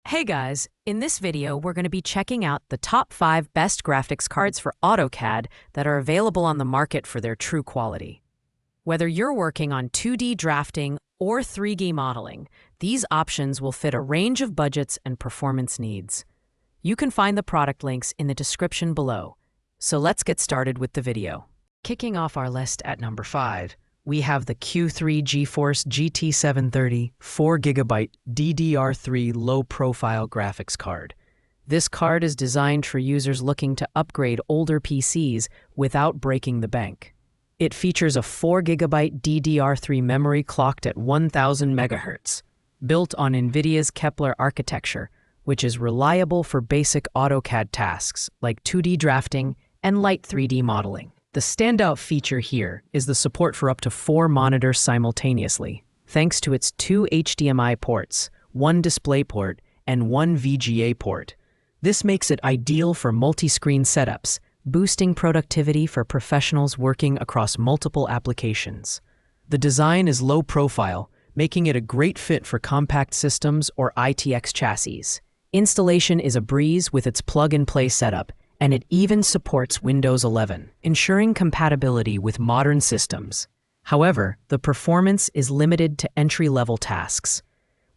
Hey guys, in this video we're going to be checking out the top 5 best graphics cards for AutoCAD that are available on the market for their true quality. Whether you're working on 2D drafting or 3D modeling, these options will fit a range of budgets and performance needs. You can find the product links in the description below. So let's get started with the video. Kicking off our list at number 5, we have the Q3 GeForce GT 730 4GB DDR3 low-profile graphics card. This card is designed for users looking to upgrade older PCs without breaking the bank. It features a 4GB DDR3 memory clocked at 1000 MHz, built on NVIDIA's Kepler architecture, which is reliable for basic AutoCAD tasks like 2D drafting and light 3D modeling. The standout feature here is the support for up to 4 monitors simultaneously, thanks to its 2 HDMI ports, 1 DisplayPort, and 1 VGA port. This makes it ideal for multi-screen setups, boosting productivity for professionals working across multiple applications. The design is low profile, making it a great fit for compact systems or ITX chassis. Installation is a breeze with its plug-and-play setup, and it even supports Windows 11, ensuring compatibility with modern systems. However, the performance is limited to entry-level tasks.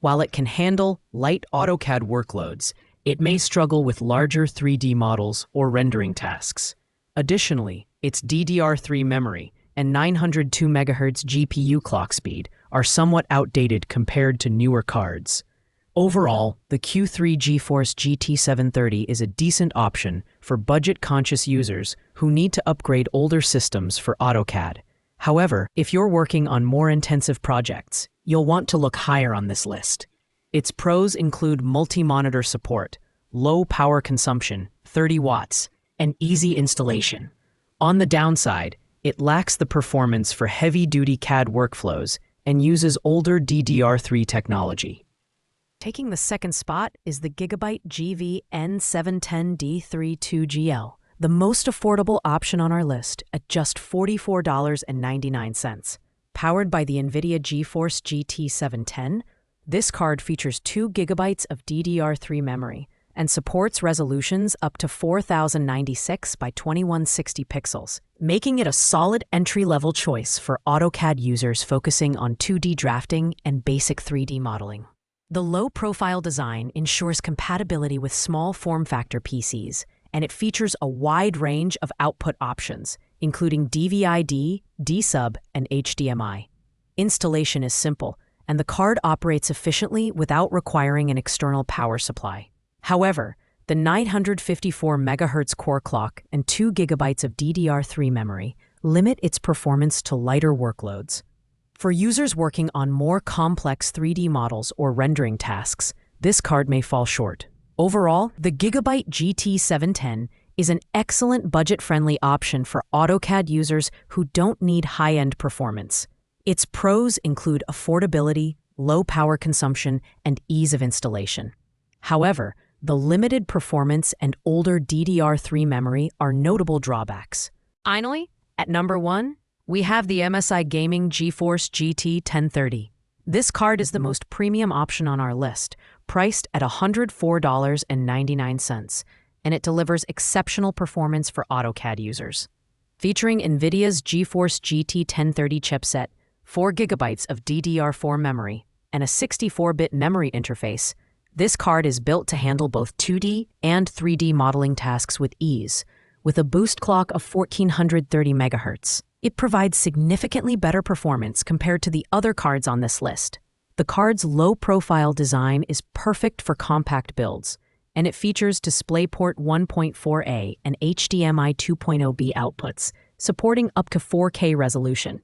While it can handle light AutoCAD workloads, it may struggle with larger 3D models or rendering tasks. Additionally, its DDR3 memory and 902 MHz GPU clock speed are somewhat outdated compared to newer cards. Overall, the Q3 GeForce GT 730 is a decent option for budget-conscious users who need to upgrade older systems for AutoCAD. However, if you're working on more intensive projects, you'll want to look higher on this list. Its pros include multi-monitor support, low power consumption, 30 watts, and easy installation. On the downside, it lacks the performance for heavy-duty CAD workflows and uses older DDR3 technology. Taking the second spot is the Gigabyte GV N710D32GL, the most affordable option on our list at just $44.99. Powered by the NVIDIA GeForce GT 710, this card features 2 GB of DDR3 memory and supports resolutions up to 4096 by 2160 pixels, making it a solid entry-level choice for AutoCAD users focusing on 2D drafting and basic 3D modeling. The low-profile design ensures compatibility with small form-factor PCs, and it features a wide range of output options, including DVI-D, D-Sub, and HDMI. Installation is simple, and the card operates efficiently without requiring an external power supply. However, the 954 MHz core clock and 2 GB of DDR3 memory limit its performance to lighter workloads. For users working on more complex 3D models or rendering tasks, this card may fall short. Overall, the Gigabyte GT 710 is an excellent budget-friendly option for AutoCAD users who don't need high-end performance. Its pros include affordability, low power consumption, and ease of installation. However, the limited performance and older DDR3 memory are notable drawbacks. Finally, at number 1, we have the MSI Gaming GeForce GT 1030. This card is the most premium option on our list, priced at $104.99, and it delivers exceptional performance for AutoCAD users. Featuring NVIDIA's GeForce GT 1030 chipset, 4 GB of DDR4 memory, and a 64-bit memory interface, this card is built to handle both 2D and 3D modeling tasks with ease, with a boost clock of 1430 MHz. It provides significantly better performance compared to the other cards on this list. The card's low-profile design is perfect for compact builds, and it features DisplayPort 1.4a and HDMI 2.0b outputs, supporting up to 4K resolution.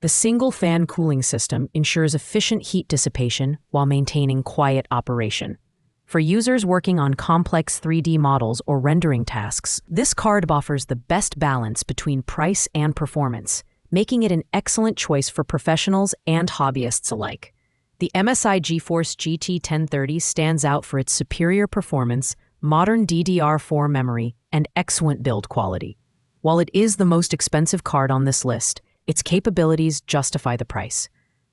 The single-fan cooling system ensures efficient heat dissipation while maintaining quiet operation. For users working on complex 3D models or rendering tasks, this card offers the best balance between price and performance, making it an excellent choice for professionals and hobbyists alike. The MSI GeForce GT 1030 stands out for its superior performance, modern DDR4 memory, and excellent build quality. While it is the most expensive card on this list, its capabilities justify the price.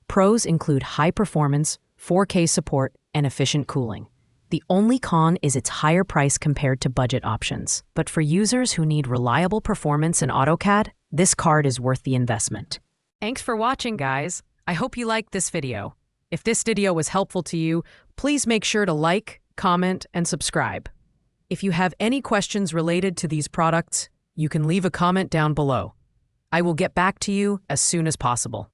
Pros include high performance, 4K support, and efficient cooling. The only con is its higher price compared to budget options. But for users who need reliable performance in AutoCAD, this card is worth the investment. Thanks for watching, guys. I hope you liked this video. If this video was helpful to you, please make sure to like, comment, and subscribe. If you have any questions related to these products, you can leave a comment down below. I will get back to you as soon as possible.